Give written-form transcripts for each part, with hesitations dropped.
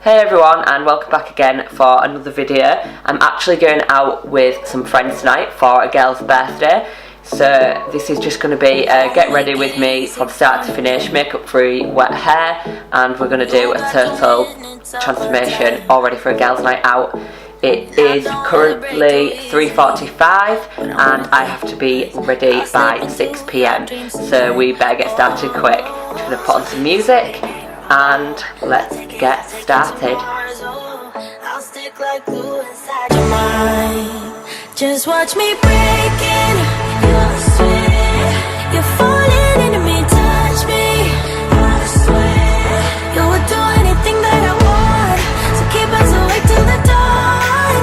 Hey everyone, and welcome back again for another video. I'm actually going out with some friends tonight for a girl's birthday. So this is just going to be a get ready with me from start to finish, makeup free, wet hair, and we're going to do a total transformation all ready for a girl's night out. It is currently 3:45 and I have to be ready by 6 PM, so we better get started quick. I'm just going to put on some music and let's get started. I'll stick like glue inside your mind. Just watch me breaking. You're sweet. You're falling into me, touch me. I swear you would do anything that I want. So keep us awake till the dawn.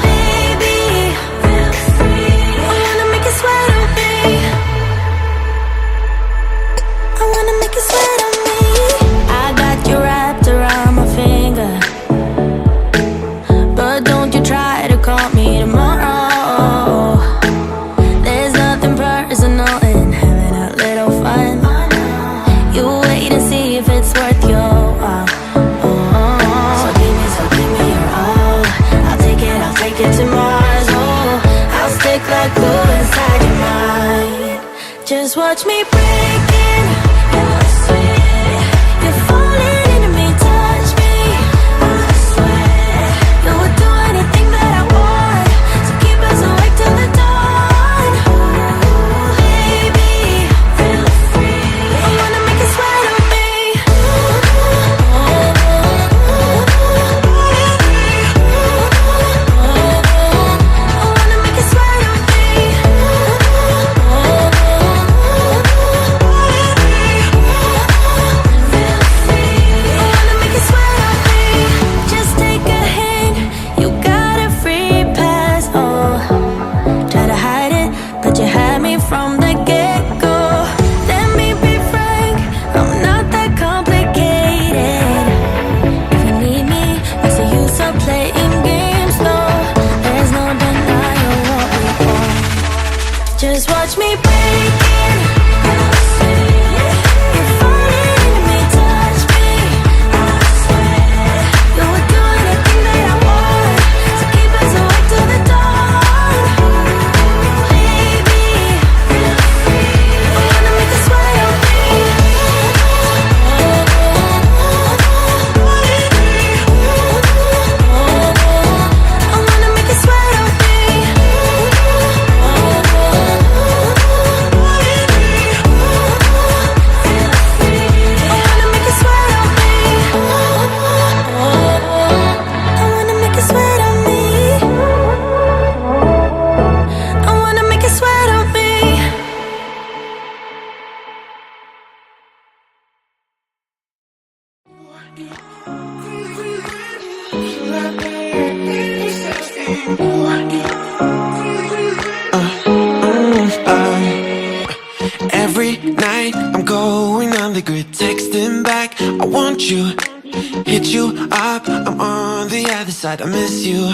Baby, feel free. I wanna make you sweat on me. I wanna make you sweat on me. I got you wrapped around my finger, but don't you try to call me tomorrow. There's nothing personal in having a little fun. You wait and see if it's worth your while. So give me your all. I'll take it to Mars. Oh, I'll stick like glue inside your mind. Just watch me breaking. You're sweet. You're falling into me, touch me. I swear you would do anything that I want. So keep us awake till the dawn. Baby, feel free. I wanna make you sweat on me. I wanna make you sweat on me. Just take a hint, you got a free pass. Oh, try to hide it, but you had me from the get-go. Let me be frank, I'm not that complicated. If you need me, what's the use of playing games? No, there's no denying what we want. Just watch me break it. You're sweet. You're falling into me, touch me. I swear you would do anything that I want. So keep us awake till the dawn. Baby, feel free. I wanna make you sweat on me. I wanna make you sweat on me. Every night I'm going on the grid, texting back, I want you, hit you up, I'm on the other side, I miss you,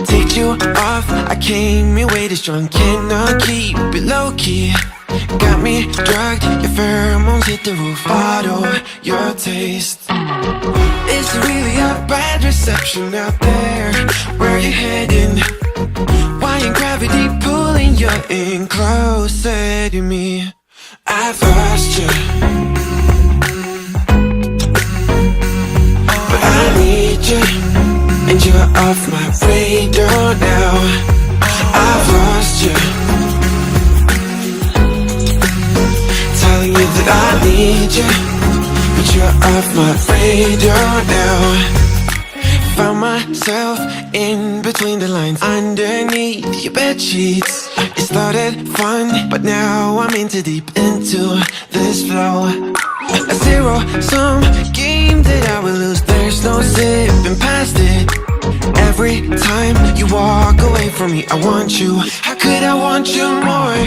take you off, I came here way too strong, cannot keep it low-key, got me drugged, your pheromones hit the roof, auto, your taste, it's really a bad reception out there, where you heading? Why ain't gravity pulling you in closer to me? I've lost you, but I need you, and you're off my radar now. I've lost you, telling you that I need you, but you're off my radar now. Found myself in between the lines, underneath your bed sheets. It started fun, but now I'm in too deep into this flow. A zero-sum game that I will lose, there's no zipping past it. Every time you walk away from me, I want you. How could I want you more?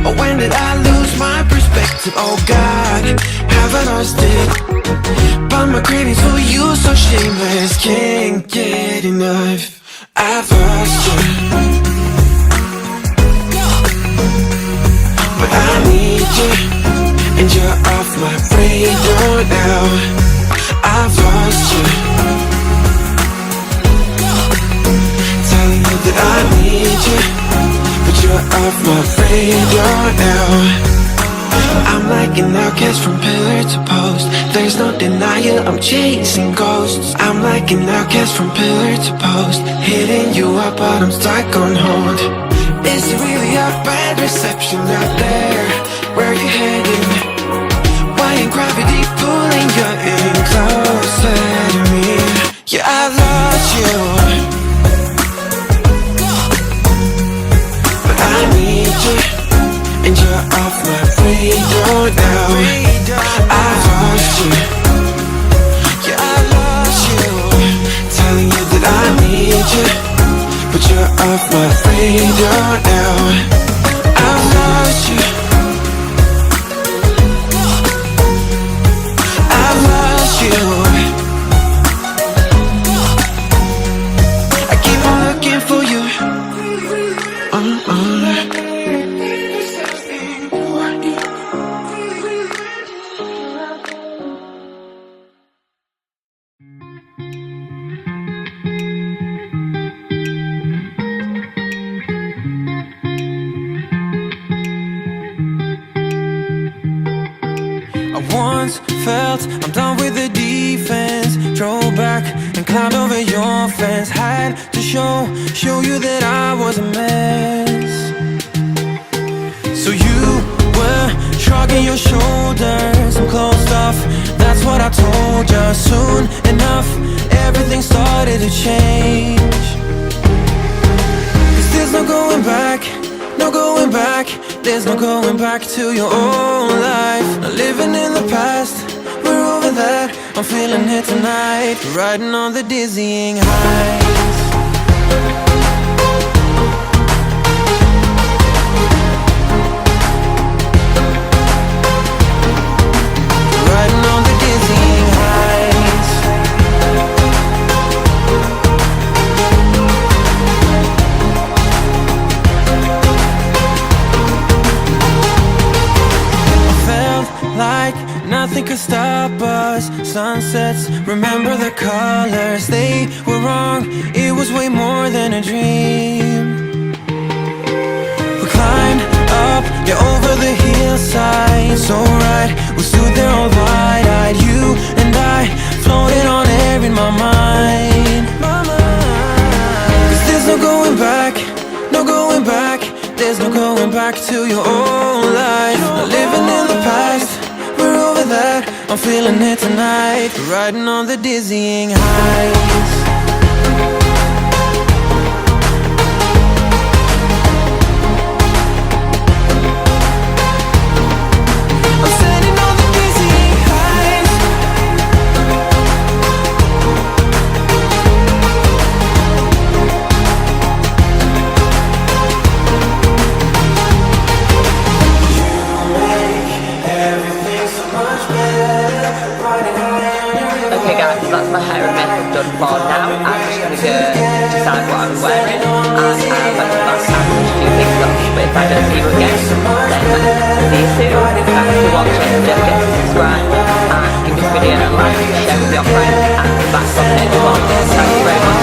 Or when did I lose my perspective? Oh God, have I lost it? But my cravings for you so shameless, can't get enough. I've lost you, but I need you, and you're off my radar now. radar now. I'm like an outcast from pillar to post. There's no denial, I'm chasing ghosts. I'm like an outcast from pillar to post, hitting you up but I'm stuck on hold. Is it really a bad reception out there? Where you heading? Why ain't gravity pulling you in closer to me? Yeah, I lost you, but I need you, and you're off my radar now. I lost you, yeah, I lost you, telling you that I need you, but you're off my radar now. I lost you, I lost you. I keep on looking for you. I once felt I'm done with the defense. Drove back and climbed over your fence. Had to show you that I was a mess. So you were shrugging your shoulders. I'm closed off, that's what I told you. Soon enough, everything started to change. 'Cause there's no going back, no going back. There's no going back to your old life. Not living in the past, we're over that. I'm feeling it tonight, riding on the dizzying highs. Riding on the dizzying highs. Like nothing could stop us. Sunsets, remember the colors. They were wrong, it was way more than a dream. We climbed up, yeah, over the hillside. So right, we stood there all wide-eyed. You and I floated on air in my mind. 'Cause there's no going back, no going back. There's no going back to your old life. Not living in the past, we're over that. I'm feeling it tonight, riding on the dizzying highs. I'm standing on the dizzying highs. Okay guys, so that's my hair and makeup done for now. I'm just going to go decide what I'm wearing, and I'm going to back time a few things off. But if I don't see you again, then see you soon. Thanks for watching, don't forget to subscribe and give this video a like, share with your friends, and come back for the next one. Thanks very much.